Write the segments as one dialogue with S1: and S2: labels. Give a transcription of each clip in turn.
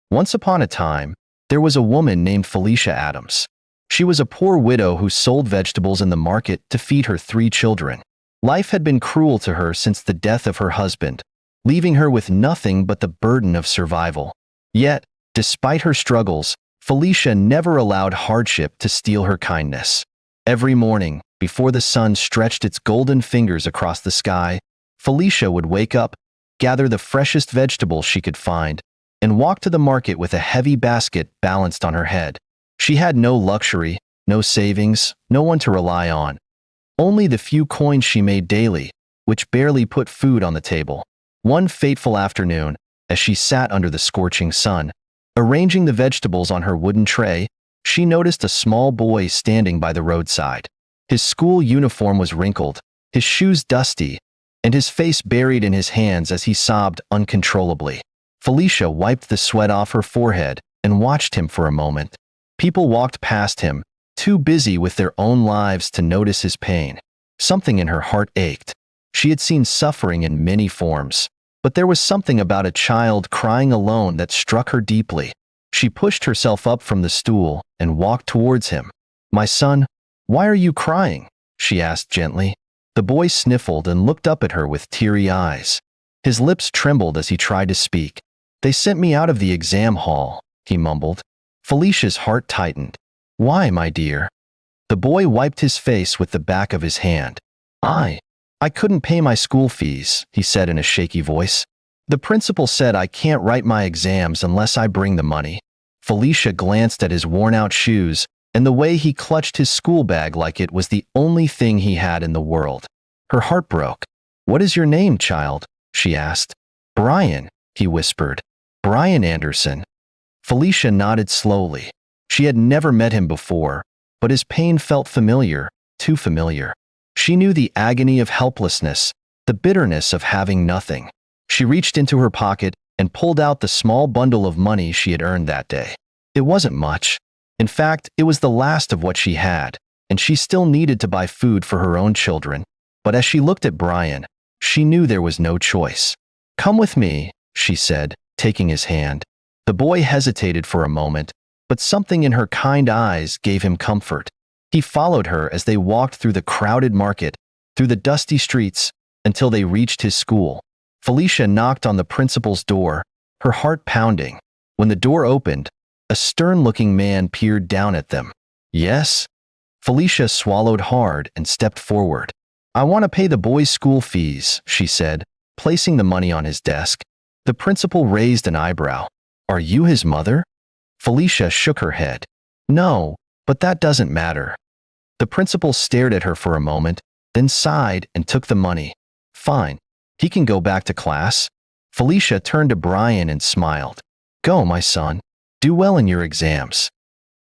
S1: Once upon a time, there was a woman named Felicia Adams. She was a poor widow who sold vegetables in the market to feed her 3 children. Life had been cruel to her since the death of her husband, leaving her with nothing but the burden of survival. Yet, despite her struggles, Felicia never allowed hardship to steal her kindness. Every morning, before the sun stretched its golden fingers across the sky, Felicia would wake up, gather the freshest vegetables she could find, and walk to the market with a heavy basket balanced on her head. She had no luxury, no savings, no one to rely on. Only the few coins she made daily, which barely put food on the table. One fateful afternoon, as she sat under the scorching sun, arranging the vegetables on her wooden tray, she noticed a small boy standing by the roadside. His school uniform was wrinkled, his shoes dusty, and his face buried in his hands as he sobbed uncontrollably. Felicia wiped the sweat off her forehead and watched him for a moment. People walked past him, too busy with their own lives to notice his pain. Something in her heart ached. She had seen suffering in many forms, but there was something about a child crying alone that struck her deeply. She pushed herself up from the stool and walked towards him. "My son, why are you crying?" she asked gently. The boy sniffled and looked up at her with teary eyes. His lips trembled as he tried to speak. "They sent me out of the exam hall," he mumbled. Felicia's heart tightened. "Why, my dear?" The boy wiped his face with the back of his hand. I couldn't pay my school fees," he said in a shaky voice. "The principal said I can't write my exams unless I bring the money." Felicia glanced at his worn-out shoes and the way he clutched his school bag like it was the only thing he had in the world. Her heart broke. "What is your name, child?" she asked. "Brian," he whispered. "Brian Anderson." Felicia nodded slowly. She had never met him before, but his pain felt familiar, too familiar. She knew the agony of helplessness, the bitterness of having nothing. She reached into her pocket and pulled out the small bundle of money she had earned that day. It wasn't much. In fact, it was the last of what she had, and she still needed to buy food for her own children. But as she looked at Brian, she knew there was no choice. "Come with me," she said, taking his hand. The boy hesitated for a moment, but something in her kind eyes gave him comfort. He followed her as they walked through the crowded market, through the dusty streets, until they reached his school. Felicia knocked on the principal's door, her heart pounding. When the door opened, a stern-looking man peered down at them. "Yes?" Felicia swallowed hard and stepped forward. "I want to pay the boy's school fees," she said, placing the money on his desk. The principal raised an eyebrow. "Are you his mother?" Felicia shook her head. "No, but that doesn't matter." The principal stared at her for a moment, then sighed and took the money. "Fine. He can go back to class." Felicia turned to Brian and smiled. "Go, my son. Do well in your exams."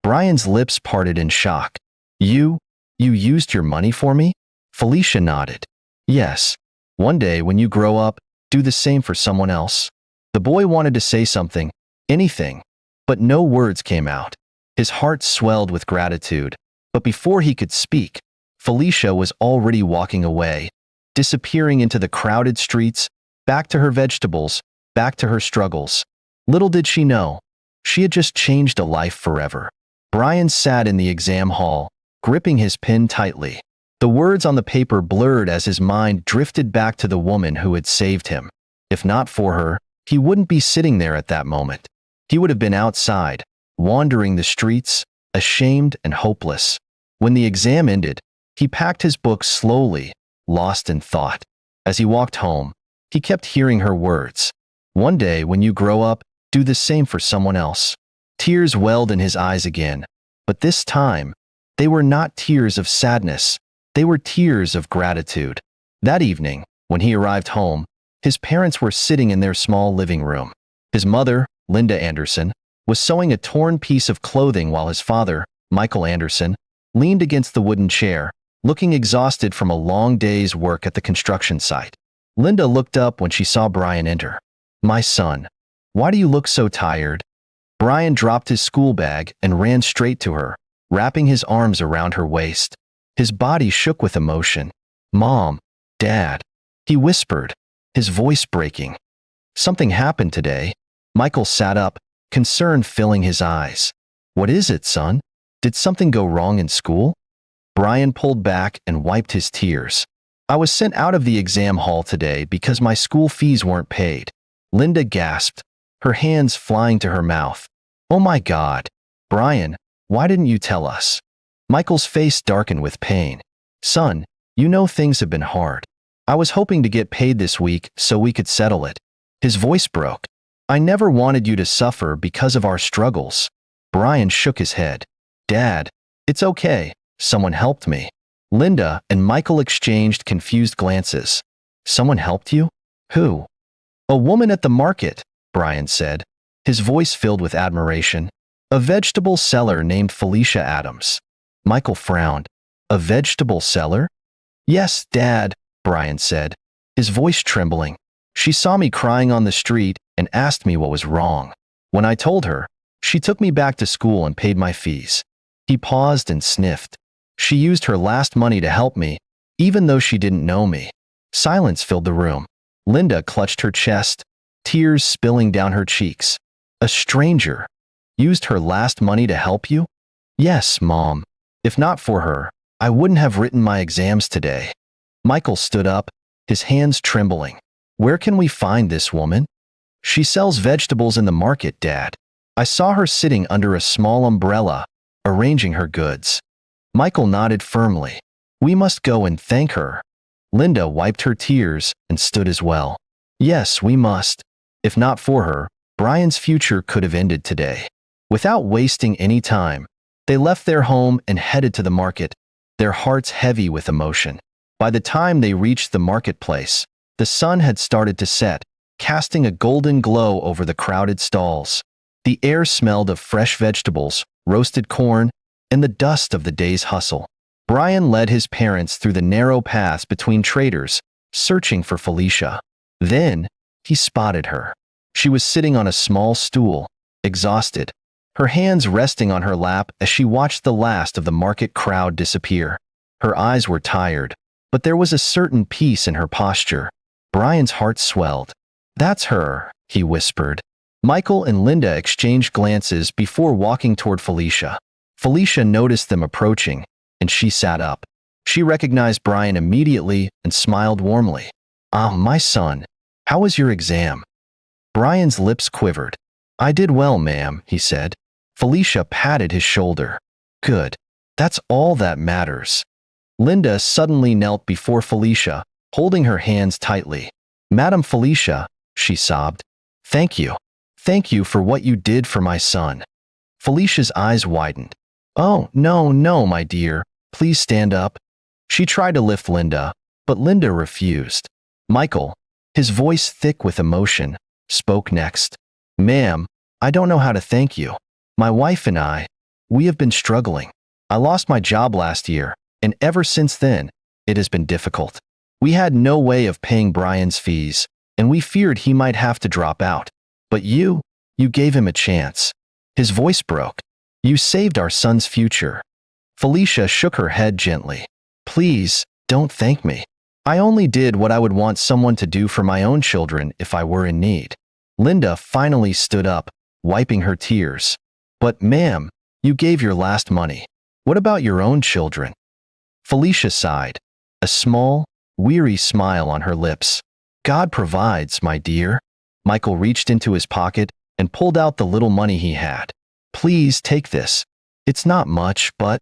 S1: Brian's lips parted in shock. You used your money for me?" Felicia nodded. "Yes. One day when you grow up, do the same for someone else." The boy wanted to say something, anything, but no words came out. His heart swelled with gratitude, but before he could speak, Felicia was already walking away, disappearing into the crowded streets, back to her vegetables, back to her struggles. Little did she know, she had just changed a life forever. Brian sat in the exam hall, gripping his pen tightly. The words on the paper blurred as his mind drifted back to the woman who had saved him. If not for her, he wouldn't be sitting there at that moment. He would have been outside, wandering the streets, ashamed and hopeless. When the exam ended, he packed his books slowly, lost in thought. As he walked home, he kept hearing her words. "One day when you grow up, do the same for someone else." Tears welled in his eyes again, but this time, they were not tears of sadness, they were tears of gratitude. That evening, when he arrived home, his parents were sitting in their small living room. His mother, Linda Anderson, was sewing a torn piece of clothing while his father, Michael Anderson, leaned against the wooden chair, looking exhausted from a long day's work at the construction site. Linda looked up when she saw Brian enter. "My son, why do you look so tired?" Brian dropped his school bag and ran straight to her, wrapping his arms around her waist. His body shook with emotion. "Mom, Dad," he whispered, his voice breaking. "Something happened today." Michael sat up, concern filling his eyes. What is it, son? Did something go wrong in school? Brian pulled back and wiped his tears. I was sent out of the exam hall today because my school fees weren't paid. Linda gasped, her hands flying to her mouth. Oh my God. Brian, why didn't you tell us? Michael's face darkened with pain. Son, you know things have been hard. I was hoping to get paid this week so we could settle it. His voice broke. I never wanted you to suffer because of our struggles. Brian shook his head. Dad, it's okay. Someone helped me. Linda and Michael exchanged confused glances. Someone helped you? Who? A woman at the market, Brian said, his voice filled with admiration. A vegetable seller named Felicia Adams. Michael frowned. A vegetable seller? Yes, Dad, Brian said, his voice trembling. She saw me crying on the street and asked me what was wrong. When I told her, she took me back to school and paid my fees. He paused and sniffed. She used her last money to help me, even though she didn't know me. Silence filled the room. Linda clutched her chest, tears spilling down her cheeks. A stranger used her last money to help you? Yes, Mom. If not for her, I wouldn't have written my exams today. Michael stood up, his hands trembling. Where can we find this woman? She sells vegetables in the market, Dad. I saw her sitting under a small umbrella, arranging her goods. Michael nodded firmly. We must go and thank her. Linda wiped her tears and stood as well. Yes, we must. If not for her, Brian's future could have ended today. Without wasting any time, they left their home and headed to the market, their hearts heavy with emotion. By the time they reached the marketplace, the sun had started to set, casting a golden glow over the crowded stalls. The air smelled of fresh vegetables, roasted corn, and the dust of the day's hustle. Brian led his parents through the narrow paths between traders, searching for Felicia. Then, he spotted her. She was sitting on a small stool, exhausted, her hands resting on her lap as she watched the last of the market crowd disappear. Her eyes were tired, but there was a certain peace in her posture. Brian's heart swelled. That's her, he whispered. Michael and Linda exchanged glances before walking toward Felicia. Felicia noticed them approaching, and she sat up. She recognized Brian immediately and smiled warmly. Ah, my son, how was your exam? Brian's lips quivered. I did well, ma'am, he said. Felicia patted his shoulder. Good. That's all that matters. Linda suddenly knelt before Felicia, holding her hands tightly. Madam Felicia, she sobbed. Thank you. Thank you for what you did for my son. Felicia's eyes widened. Oh, no, no, my dear. Please stand up. She tried to lift Linda, but Linda refused. Michael, his voice thick with emotion, spoke next. Ma'am, I don't know how to thank you. My wife and I, we have been struggling. I lost my job last year, and ever since then, it has been difficult. We had no way of paying Brian's fees, and we feared he might have to drop out. But you gave him a chance. His voice broke. You saved our son's future. Felicia shook her head gently. Please, don't thank me. I only did what I would want someone to do for my own children if I were in need. Linda finally stood up, wiping her tears. But ma'am, you gave your last money. What about your own children? Felicia sighed, a small, weary smile on her lips. God provides, my dear. Michael reached into his pocket and pulled out the little money he had. Please take this. It's not much, but…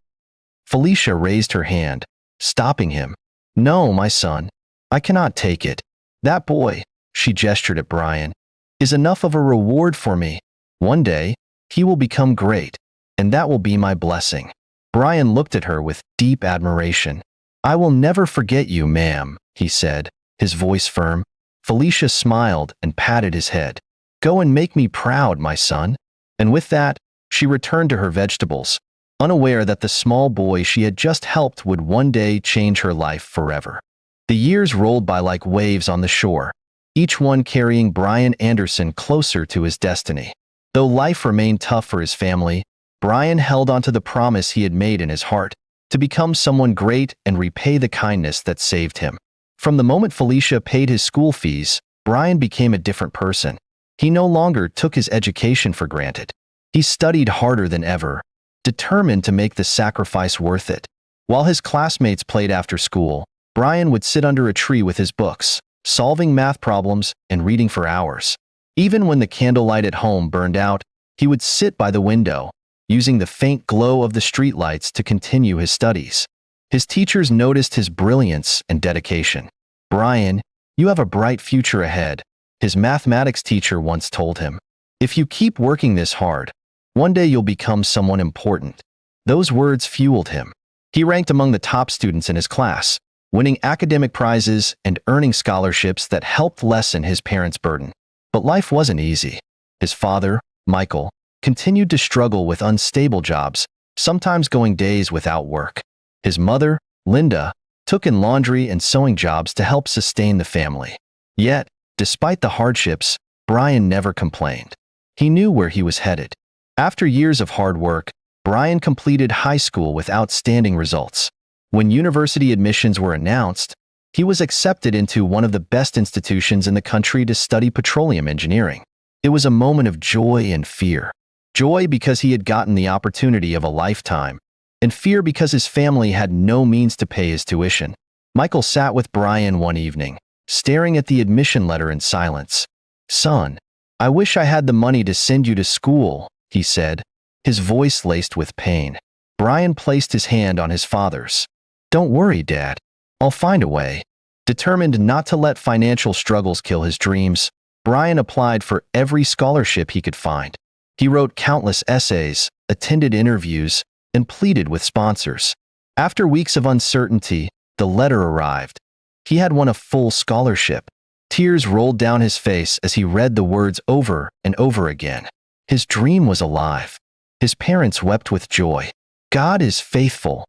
S1: Felicia raised her hand, stopping him. No, my son. I cannot take it. That boy, she gestured at Brian, is enough of a reward for me. One day, he will become great, and that will be my blessing. Brian looked at her with deep admiration. I will never forget you, ma'am, he said, his voice firm. Felicia smiled and patted his head. Go and make me proud, my son. And with that, she returned to her vegetables, unaware that the small boy she had just helped would one day change her life forever. The years rolled by like waves on the shore, each one carrying Brian Anderson closer to his destiny. Though life remained tough for his family, Brian held onto the promise he had made in his heart, to become someone great and repay the kindness that saved him. From the moment Felicia paid his school fees, Brian became a different person. He no longer took his education for granted. He studied harder than ever, determined to make the sacrifice worth it. While his classmates played after school, Brian would sit under a tree with his books, solving math problems and reading for hours. Even when the candlelight at home burned out, he would sit by the window, using the faint glow of the streetlights to continue his studies. His teachers noticed his brilliance and dedication. "Brian, you have a bright future ahead," his mathematics teacher once told him. "If you keep working this hard, one day you'll become someone important." Those words fueled him. He ranked among the top students in his class, winning academic prizes and earning scholarships that helped lessen his parents' burden. But life wasn't easy. His father, Michael, continued to struggle with unstable jobs, sometimes going days without work. His mother, Linda, took in laundry and sewing jobs to help sustain the family. Yet, despite the hardships, Brian never complained. He knew where he was headed. After years of hard work, Brian completed high school with outstanding results. When university admissions were announced, he was accepted into one of the best institutions in the country to study petroleum engineering. It was a moment of joy and fear. Joy because he had gotten the opportunity of a lifetime, and fear because his family had no means to pay his tuition. Michael sat with Brian one evening, staring at the admission letter in silence. "Son, I wish I had the money to send you to school," he said, his voice laced with pain. Brian placed his hand on his father's. "Don't worry, Dad. I'll find a way." Determined not to let financial struggles kill his dreams, Brian applied for every scholarship he could find. He wrote countless essays, attended interviews, and pleaded with sponsors. After weeks of uncertainty, the letter arrived. He had won a full scholarship. Tears rolled down his face as he read the words over and over again. His dream was alive. His parents wept with joy. "God is faithful,"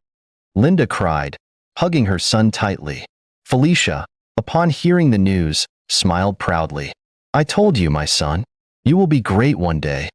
S1: Linda cried, hugging her son tightly. Felicia, upon hearing the news, smiled proudly. "I told you, my son. You will be great one day."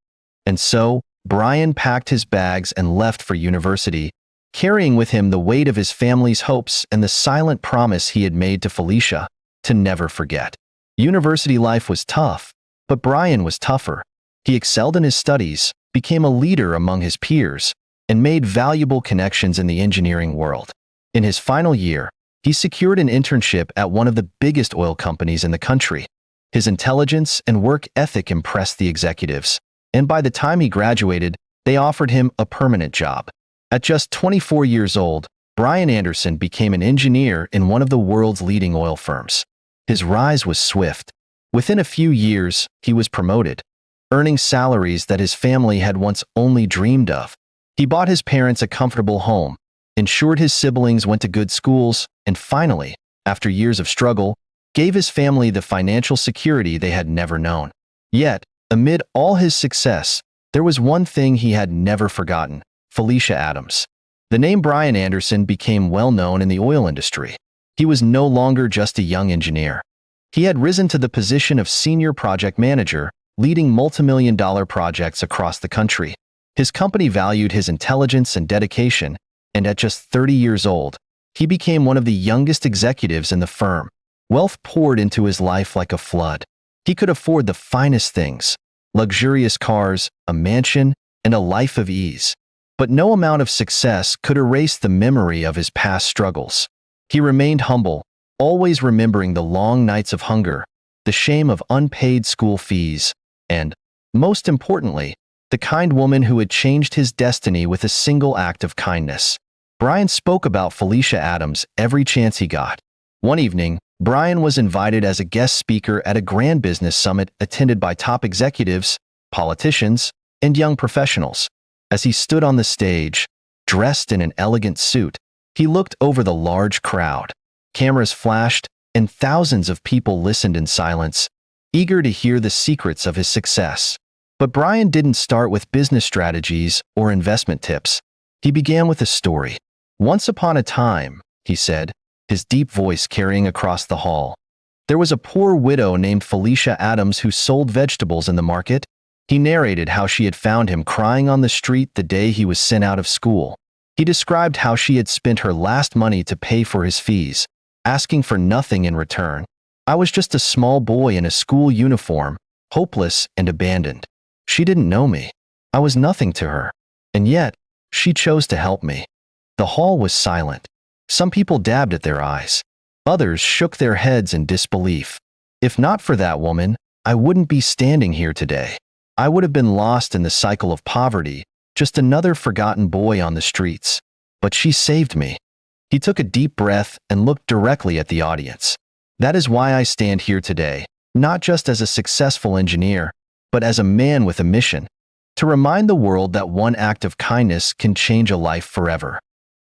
S1: And so, Brian packed his bags and left for university, carrying with him the weight of his family's hopes and the silent promise he had made to Felicia to never forget. University life was tough, but Brian was tougher. He excelled in his studies, became a leader among his peers, and made valuable connections in the engineering world. In his final year, he secured an internship at one of the biggest oil companies in the country. His intelligence and work ethic impressed the executives, and by the time he graduated, they offered him a permanent job. At just 24 years old, Brian Anderson became an engineer in one of the world's leading oil firms. His rise was swift. Within a few years, he was promoted, earning salaries that his family had once only dreamed of. He bought his parents a comfortable home, ensured his siblings went to good schools, and finally, after years of struggle, gave his family the financial security they had never known. Yet, amid all his success, there was one thing he had never forgotten: Felicia Adams. The name Brian Anderson became well known in the oil industry. He was no longer just a young engineer. He had risen to the position of senior project manager, leading multimillion-dollar projects across the country. His company valued his intelligence and dedication, and at just 30 years old, he became one of the youngest executives in the firm. Wealth poured into his life like a flood. He could afford the finest things: luxurious cars, a mansion, and a life of ease. But no amount of success could erase the memory of his past struggles. He remained humble, always remembering the long nights of hunger, the shame of unpaid school fees, and, most importantly, the kind woman who had changed his destiny with a single act of kindness. Brian spoke about Felicia Adams every chance he got. One evening, Brian was invited as a guest speaker at a grand business summit attended by top executives, politicians, and young professionals. As he stood on the stage, dressed in an elegant suit, he looked over the large crowd. Cameras flashed, and thousands of people listened in silence, eager to hear the secrets of his success. But Brian didn't start with business strategies or investment tips. He began with a story. "Once upon a time," he said, his deep voice carrying across the hall, "there was a poor widow named Felicia Adams who sold vegetables in the market." He narrated how she had found him crying on the street the day he was sent out of school. He described how she had spent her last money to pay for his fees, asking for nothing in return. "I was just a small boy in a school uniform," hopeless and abandoned. She didn't know me. I was nothing to her. And yet, she chose to help me. The hall was silent. Some people dabbed at their eyes. Others shook their heads in disbelief. If not for that woman, I wouldn't be standing here today. I would have been lost in the cycle of poverty, just another forgotten boy on the streets. But she saved me. He took a deep breath and looked directly at the audience. That is why I stand here today, not just as a successful engineer, but as a man with a mission, to remind the world that one act of kindness can change a life forever.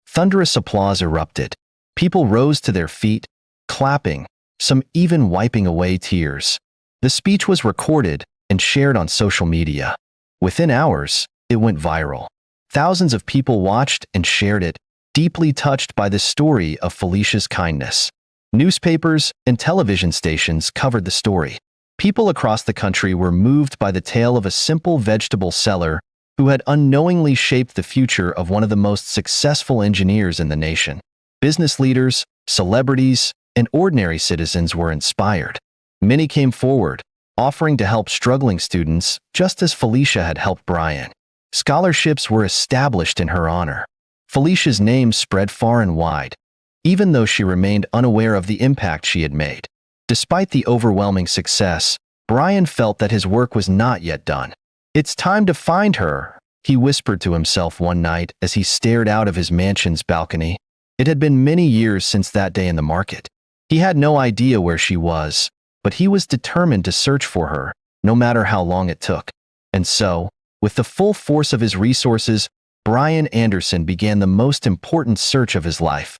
S1: Thunderous applause erupted. People rose to their feet, clapping, some even wiping away tears. The speech was recorded and shared on social media. Within hours, it went viral. Thousands of people watched and shared it, deeply touched by the story of Felicia's kindness. Newspapers and television stations covered the story. People across the country were moved by the tale of a simple vegetable seller who had unknowingly shaped the future of one of the most successful engineers in the nation. Business leaders, celebrities, and ordinary citizens were inspired. Many came forward, offering to help struggling students just as Felicia had helped Brian. Scholarships were established in her honor. Felicia's name spread far and wide, even though she remained unaware of the impact she had made. Despite the overwhelming success, Brian felt that his work was not yet done. "It's time to find her," he whispered to himself one night as he stared out of his mansion's balcony. It had been many years since that day in the market. He had no idea where she was, but he was determined to search for her, no matter how long it took. And so, with the full force of his resources, Brian Anderson began the most important search of his life.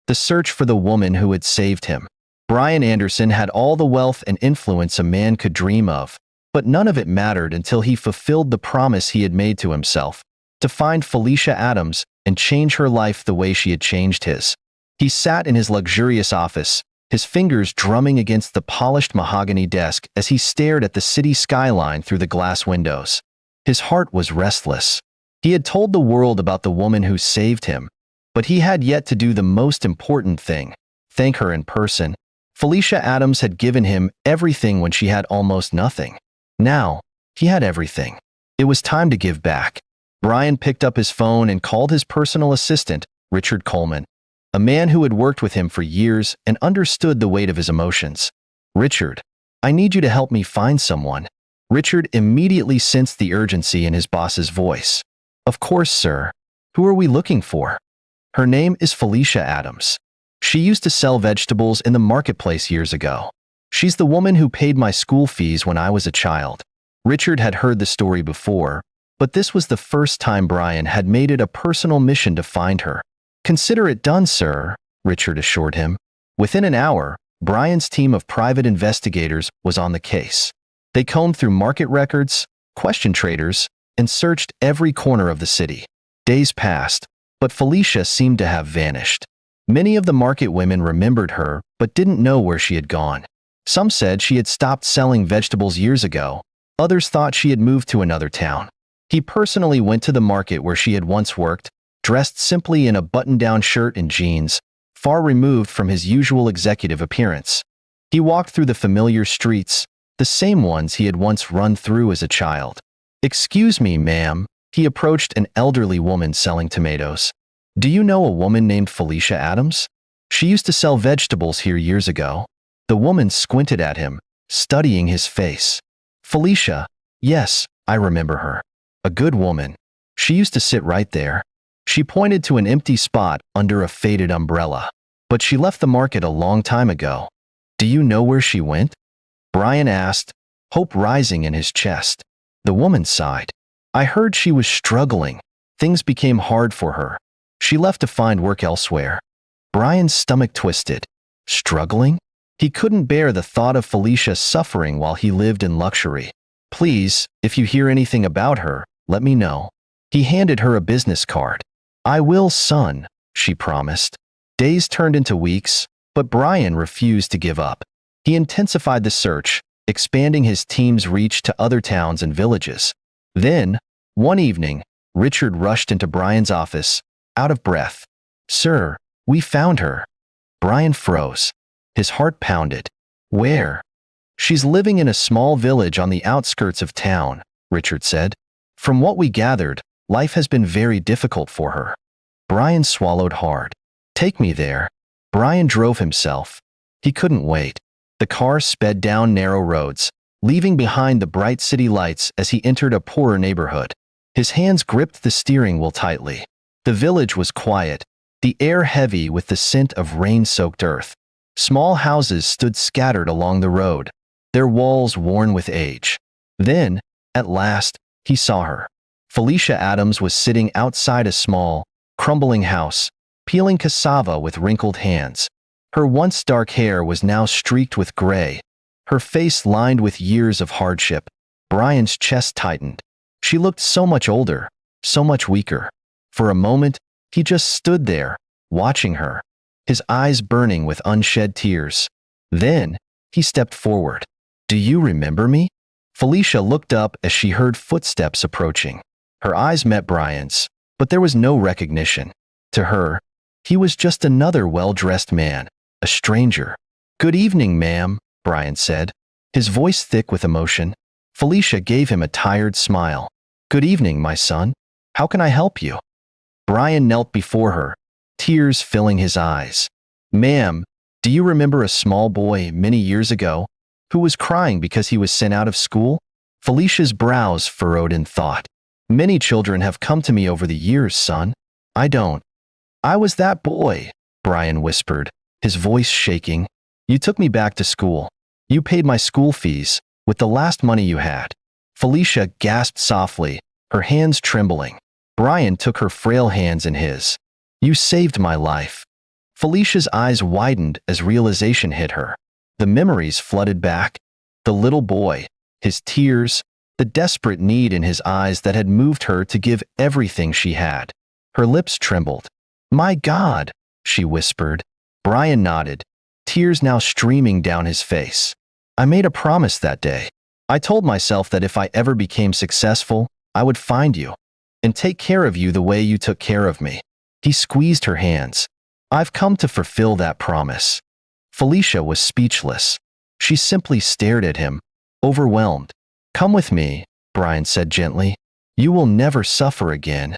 S1: The search for the woman who had saved him. Brian Anderson had all the wealth and influence a man could dream of, but none of it mattered until he fulfilled the promise he had made to himself, to find Felicia Adams and change her life the way she had changed his. He sat in his luxurious office, his fingers drumming against the polished mahogany desk as he stared at the city skyline through the glass windows. His heart was restless. He had told the world about the woman who saved him, but he had yet to do the most important thing, thank her in person. Felicia Adams had given him everything when she had almost nothing. Now, he had everything. It was time to give back. Brian picked up his phone and called his personal assistant, Richard Coleman, a man who had worked with him for years and understood the weight of his emotions. "Richard, I need you to help me find someone." Richard immediately sensed the urgency in his boss's voice. "Of course, sir. Who are we looking for?" "Her name is Felicia Adams. She used to sell vegetables in the marketplace years ago. She's the woman who paid my school fees when I was a child." Richard had heard the story before, but this was the first time Brian had made it a personal mission to find her. "Consider it done, sir," Richard assured him. Within an hour, Brian's team of private investigators was on the case. They combed through market records, questioned traders, and searched every corner of the city. Days passed, but Felicia seemed to have vanished. Many of the market women remembered her, but didn't know where she had gone. Some said she had stopped selling vegetables years ago. Others thought she had moved to another town. He personally went to the market where she had once worked, dressed simply in a button-down shirt and jeans, far removed from his usual executive appearance. He walked through the familiar streets, the same ones he had once run through as a child. "Excuse me, ma'am," he approached an elderly woman selling tomatoes. "Do you know a woman named Felicia Adams? She used to sell vegetables here years ago." The woman squinted at him, studying his face. "Felicia, yes, I remember her. A good woman. She used to sit right there." She pointed to an empty spot under a faded umbrella. "But she left the market a long time ago. Do you know where she went?" Brian asked, hope rising in his chest. The woman sighed. "I heard she was struggling. Things became hard for her. She left to find work elsewhere." Brian's stomach twisted. Struggling? He couldn't bear the thought of Felicia suffering while he lived in luxury. "Please, if you hear anything about her, let me know." He handed her a business card. "I will, son," she promised. Days turned into weeks, but Brian refused to give up. He intensified the search, expanding his team's reach to other towns and villages. Then, one evening, Richard rushed into Brian's office, out of breath. "Sir, we found her." Brian froze. His heart pounded. "Where?" She's living in a small village on the outskirts of town, Richard said. From what we gathered, life has been very difficult for her. Brian swallowed hard. Take me there. Brian drove himself. He couldn't wait. The car sped down narrow roads, leaving behind the bright city lights as he entered a poorer neighborhood. His hands gripped the steering wheel tightly. The village was quiet, the air heavy with the scent of rain-soaked earth. Small houses stood scattered along the road, their walls worn with age. Then, at last, he saw her. Felicia Adams was sitting outside a small, crumbling house, peeling cassava with wrinkled hands. Her once dark hair was now streaked with gray, her face lined with years of hardship. Brian's chest tightened. She looked so much older, so much weaker. For a moment, he just stood there, watching her, his eyes burning with unshed tears. Then, he stepped forward. Do you remember me? Felicia looked up as she heard footsteps approaching. Her eyes met Brian's, but there was no recognition. To her, he was just another well-dressed man, a stranger. Good evening, ma'am, Brian said, his voice thick with emotion. Felicia gave him a tired smile. Good evening, my son. How can I help you? Brian knelt before her, tears filling his eyes. Ma'am, do you remember a small boy many years ago who was crying because he was sent out of school? Felicia's brows furrowed in thought. Many children have come to me over the years, son. I don't. I was that boy, Brian whispered, his voice shaking. You took me back to school. You paid my school fees with the last money you had. Felicia gasped softly, her hands trembling. Brian took her frail hands in his. You saved my life. Felicia's eyes widened as realization hit her. The memories flooded back. The little boy, his tears, the desperate need in his eyes that had moved her to give everything she had. Her lips trembled. My God, she whispered. Brian nodded, tears now streaming down his face. I made a promise that day. I told myself that if I ever became successful, I would find you and take care of you the way you took care of me. He squeezed her hands. I've come to fulfill that promise. Felicia was speechless. She simply stared at him, overwhelmed. Come with me, Brian said gently. You will never suffer again.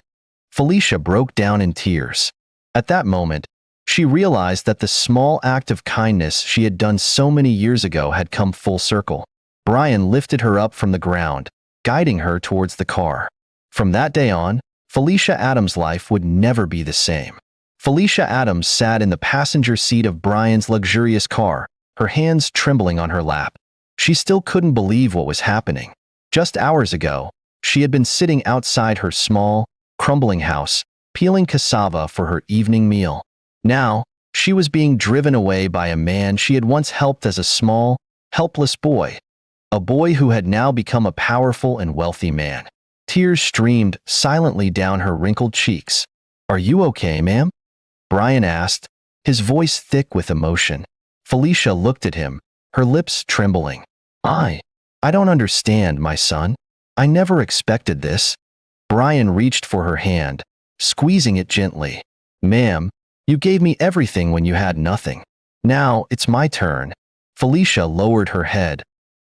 S1: Felicia broke down in tears. At that moment, she realized that the small act of kindness she had done so many years ago had come full circle. Brian lifted her up from the ground, guiding her towards the car. From that day on, Felicia Adams' life would never be the same. Felicia Adams sat in the passenger seat of Brian's luxurious car, her hands trembling on her lap. She still couldn't believe what was happening. Just hours ago, she had been sitting outside her small, crumbling house, peeling cassava for her evening meal. Now, she was being driven away by a man she had once helped as a small, helpless boy. A boy who had now become a powerful and wealthy man. Tears streamed silently down her wrinkled cheeks. Are you okay, ma'am? Brian asked, his voice thick with emotion. Felicia looked at him, her lips trembling. I don't understand, my son. I never expected this. Brian reached for her hand, squeezing it gently. Ma'am, you gave me everything when you had nothing. Now it's my turn. Felicia lowered her head,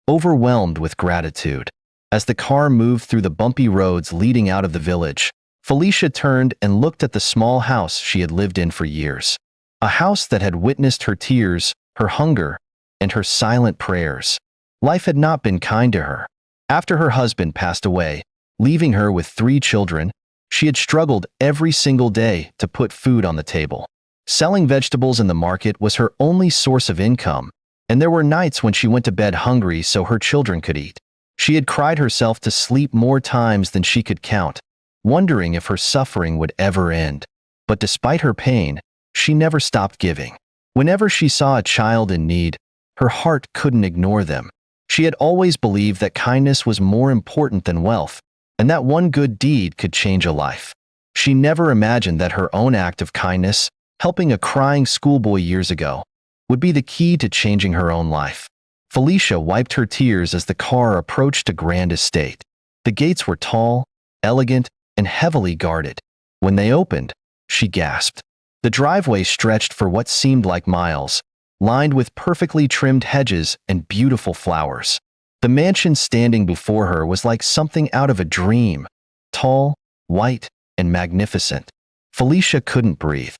S1: overwhelmed with gratitude. As the car moved through the bumpy roads leading out of the village, Felicia turned and looked at the small house she had lived in for years. A house that had witnessed her tears, her hunger, and her silent prayers. Life had not been kind to her. After her husband passed away, leaving her with 3 children, she had struggled every single day to put food on the table. Selling vegetables in the market was her only source of income, and there were nights when she went to bed hungry so her children could eat. She had cried herself to sleep more times than she could count, wondering if her suffering would ever end. But despite her pain, she never stopped giving. Whenever she saw a child in need, her heart couldn't ignore them. She had always believed that kindness was more important than wealth, and that one good deed could change a life. She never imagined that her own act of kindness, helping a crying schoolboy years ago, would be the key to changing her own life. Felicia wiped her tears as the car approached a grand estate. The gates were tall, elegant, and heavily guarded. When they opened, she gasped. The driveway stretched for what seemed like miles, lined with perfectly trimmed hedges and beautiful flowers. The mansion standing before her was like something out of a dream, tall, white, and magnificent. Felicia couldn't breathe.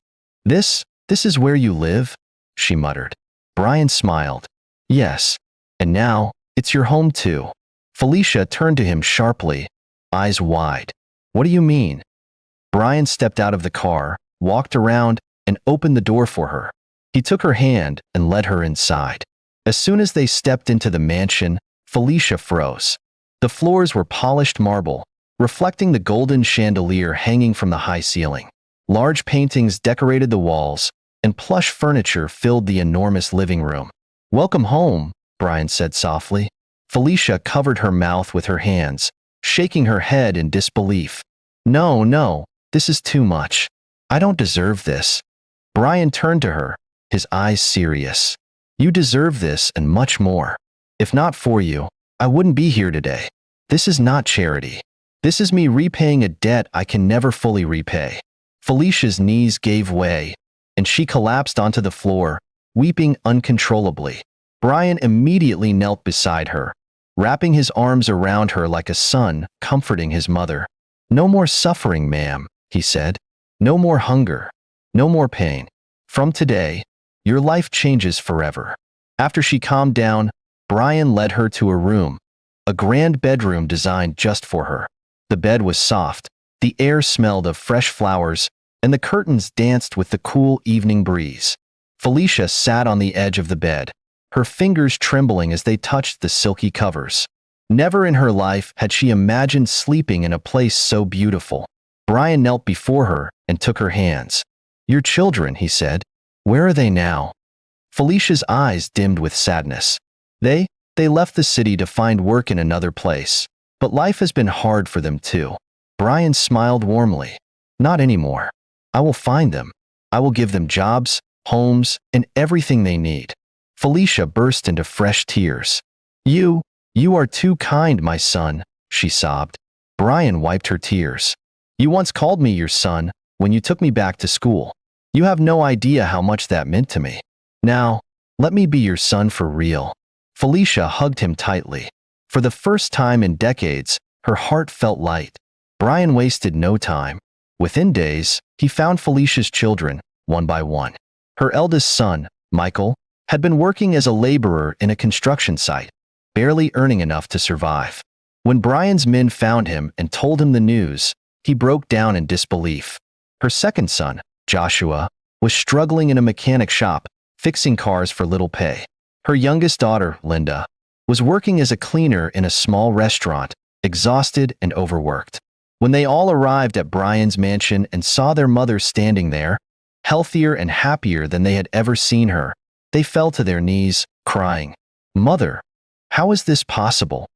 S1: This is where you live?" she muttered. Brian smiled. "Yes. And now, it's your home too." Felicia turned to him sharply, eyes wide. "What do you mean?" Brian stepped out of the car, walked around, and opened the door for her. He took her hand and led her inside. As soon as they stepped into the mansion, Felicia froze. The floors were polished marble, reflecting the golden chandelier hanging from the high ceiling. Large paintings decorated the walls, and plush furniture filled the enormous living room. "Welcome home," Brian said softly. Felicia covered her mouth with her hands, shaking her head in disbelief. "No, no, this is too much. I don't deserve this." Brian turned to her, his eyes serious. "You deserve this and much more. If not for you, I wouldn't be here today. This is not charity. This is me repaying a debt I can never fully repay." Felicia's knees gave way, and she collapsed onto the floor, weeping uncontrollably. Brian immediately knelt beside her, wrapping his arms around her like a son comforting his mother. "No more suffering, ma'am," he said. "No more hunger. No more pain. From today, your life changes forever." After she calmed down, Brian led her to a room, a grand bedroom designed just for her. The bed was soft, the air smelled of fresh flowers, and the curtains danced with the cool evening breeze. Felicia sat on the edge of the bed, her fingers trembling as they touched the silky covers. Never in her life had she imagined sleeping in a place so beautiful. Brian knelt before her and took her hands. "Your children," he said. "Where are they now?" Felicia's eyes dimmed with sadness. They left the city to find work in another place, but life has been hard for them too." Brian smiled warmly. "Not anymore. I will find them. I will give them jobs, homes, and everything they need." Felicia burst into fresh tears. You are too kind, my son," she sobbed. Brian wiped her tears. "You once called me your son when you took me back to school. You have no idea how much that meant to me. Now, let me be your son for real." Felicia hugged him tightly. For the first time in decades, her heart felt light. Brian wasted no time. Within days, he found Felicia's children, one by one. Her eldest son, Michael, had been working as a laborer in a construction site, barely earning enough to survive. When Brian's men found him and told him the news, he broke down in disbelief. Her second son, Joshua, was struggling in a mechanic shop, fixing cars for little pay. Her youngest daughter, Linda, was working as a cleaner in a small restaurant, exhausted and overworked. When they all arrived at Brian's mansion and saw their mother standing there, healthier and happier than they had ever seen her, they fell to their knees, crying. "Mother, how is this possible?"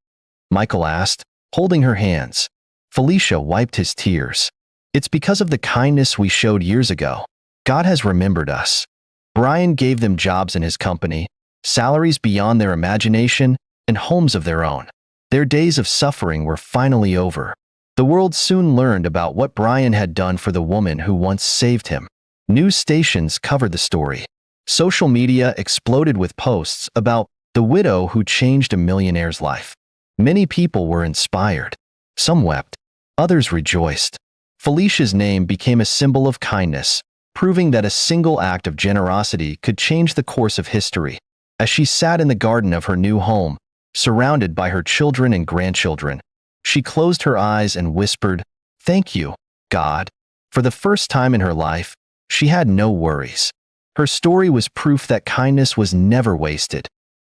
S1: Michael asked, holding her hands. Felicia wiped his tears. "It's because of the kindness we showed years ago. God has remembered us." Brian gave them jobs in his company, salaries beyond their imagination, and homes of their own. Their days of suffering were finally over. The world soon learned about what Brian had done for the woman who once saved him. News stations covered the story. Social media exploded with posts about the widow who changed a millionaire's life. Many people were inspired. Some wept. Others rejoiced. Felicia's name became a symbol of kindness, proving that a single act of generosity could change the course of history. As she sat in the garden of her new home, surrounded by her children and grandchildren, she closed her eyes and whispered, "Thank you, God." For the first time in her life, she had no worries. Her story was proof that kindness was never wasted.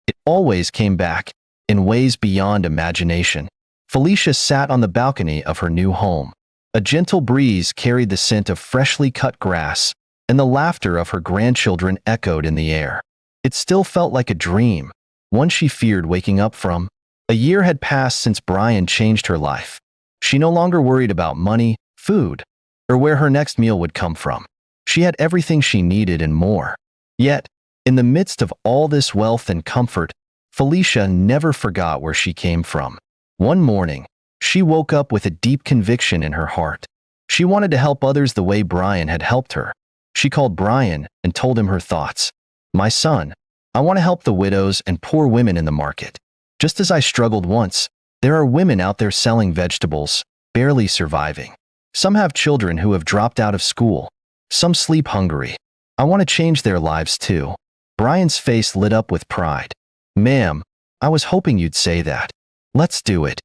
S1: It always came back, in ways beyond imagination. Felicia sat on the balcony of her new home. A gentle breeze carried the scent of freshly cut grass, and the laughter of her grandchildren echoed in the air. It still felt like a dream, one she feared waking up from. A year had passed since Brian changed her life. She no longer worried about money, food, or where her next meal would come from. She had everything she needed and more. Yet, in the midst of all this wealth and comfort, Felicia never forgot where she came from. One morning, she woke up with a deep conviction in her heart. She wanted to help others the way Brian had helped her. She called Brian and told him her thoughts. "My son, I want to help the widows and poor women in the market. Just as I struggled once, there are women out there selling vegetables, barely surviving. Some have children who have dropped out of school. Some sleep hungry. I want to change their lives too. Brian's face lit up with pride. Ma'am, I was hoping you'd say that. Let's do it.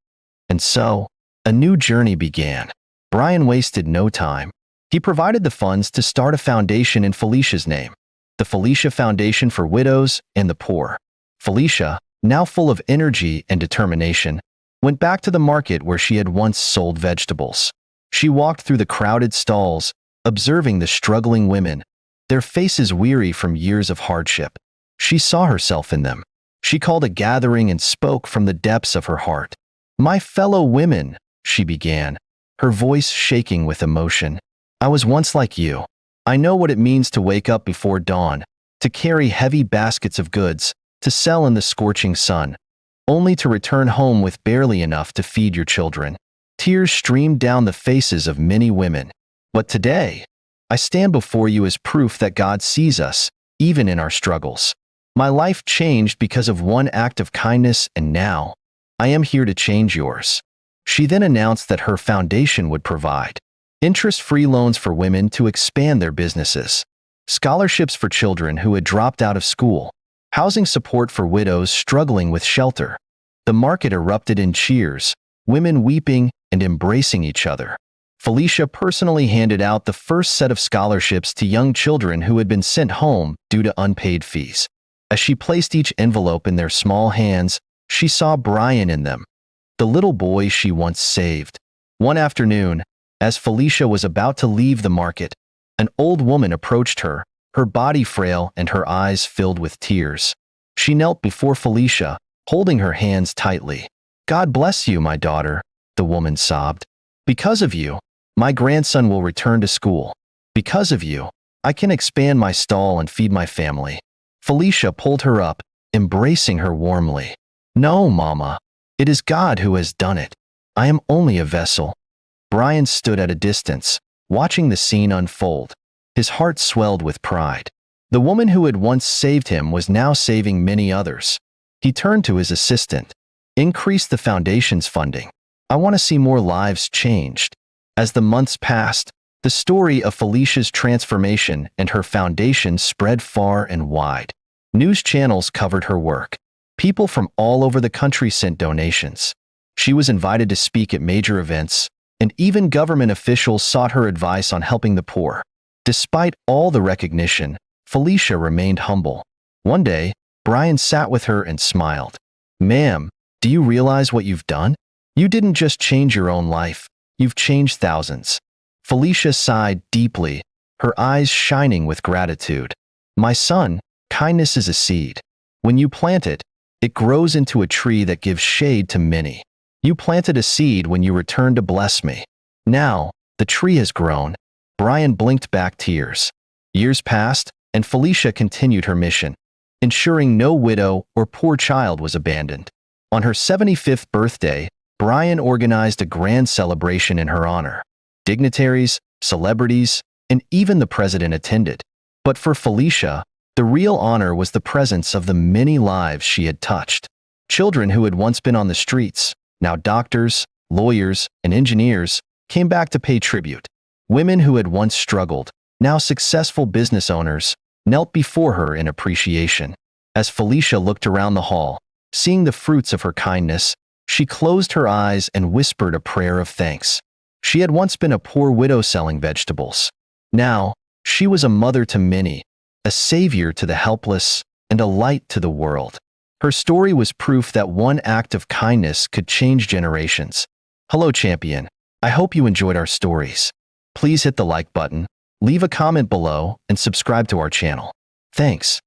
S1: And so, a new journey began. Brian wasted no time. He provided the funds to start a foundation in Felicia's name, the Felicia Foundation for Widows and the Poor. Felicia, now full of energy and determination, went back to the market where she had once sold vegetables. She walked through the crowded stalls, observing the struggling women, their faces weary from years of hardship. She saw herself in them. She called a gathering and spoke from the depths of her heart. "My fellow women," she began, her voice shaking with emotion. "I was once like you. I know what it means to wake up before dawn, to carry heavy baskets of goods, to sell in the scorching sun, only to return home with barely enough to feed your children." Tears streamed down the faces of many women. "But today, I stand before you as proof that God sees us, even in our struggles. My life changed because of one act of kindness, and now, I am here to change yours." She then announced that her foundation would provide interest-free loans for women to expand their businesses, scholarships for children who had dropped out of school, housing support for widows struggling with shelter. The market erupted in cheers, women weeping and embracing each other. Felicia personally handed out the first set of scholarships to young children who had been sent home due to unpaid fees. As she placed each envelope in their small hands, she saw Brian in them, the little boy she once saved. One afternoon, as Felicia was about to leave the market, an old woman approached her, her body frail and her eyes filled with tears. She knelt before Felicia, holding her hands tightly. "God bless you, my daughter," the woman sobbed. "Because of you, my grandson will return to school. Because of you, I can expand my stall and feed my family." Felicia pulled her up, embracing her warmly. "No, Mama. It is God who has done it. I am only a vessel." Brian stood at a distance, watching the scene unfold. His heart swelled with pride. The woman who had once saved him was now saving many others. He turned to his assistant. "Increase the foundation's funding. I want to see more lives changed." As the months passed, the story of Felicia's transformation and her foundation spread far and wide. News channels covered her work. People from all over the country sent donations. She was invited to speak at major events, and even government officials sought her advice on helping the poor. Despite all the recognition, Felicia remained humble. One day, Brian sat with her and smiled. "Ma'am, do you realize what you've done? You didn't just change your own life, you've changed thousands." Felicia sighed deeply, her eyes shining with gratitude. "My son, kindness is a seed. When you plant it, it grows into a tree that gives shade to many. You planted a seed when you returned to bless me. Now, the tree has grown." Brian blinked back tears. Years passed, and Felicia continued her mission, ensuring no widow or poor child was abandoned. On her 75th birthday, Brian organized a grand celebration in her honor. Dignitaries, celebrities, and even the president attended. But for Felicia, the real honor was the presence of the many lives she had touched. Children who had once been on the streets, now doctors, lawyers, and engineers, came back to pay tribute. Women who had once struggled, now successful business owners, knelt before her in appreciation. As Felicia looked around the hall, seeing the fruits of her kindness, she closed her eyes and whispered a prayer of thanks. She had once been a poor widow selling vegetables. Now, she was a mother to many, a savior to the helpless, and a light to the world. Her story was proof that one act of kindness could change generations. Hello, champion. I hope you enjoyed our stories. Please hit the like button, leave a comment below, and subscribe to our channel. Thanks.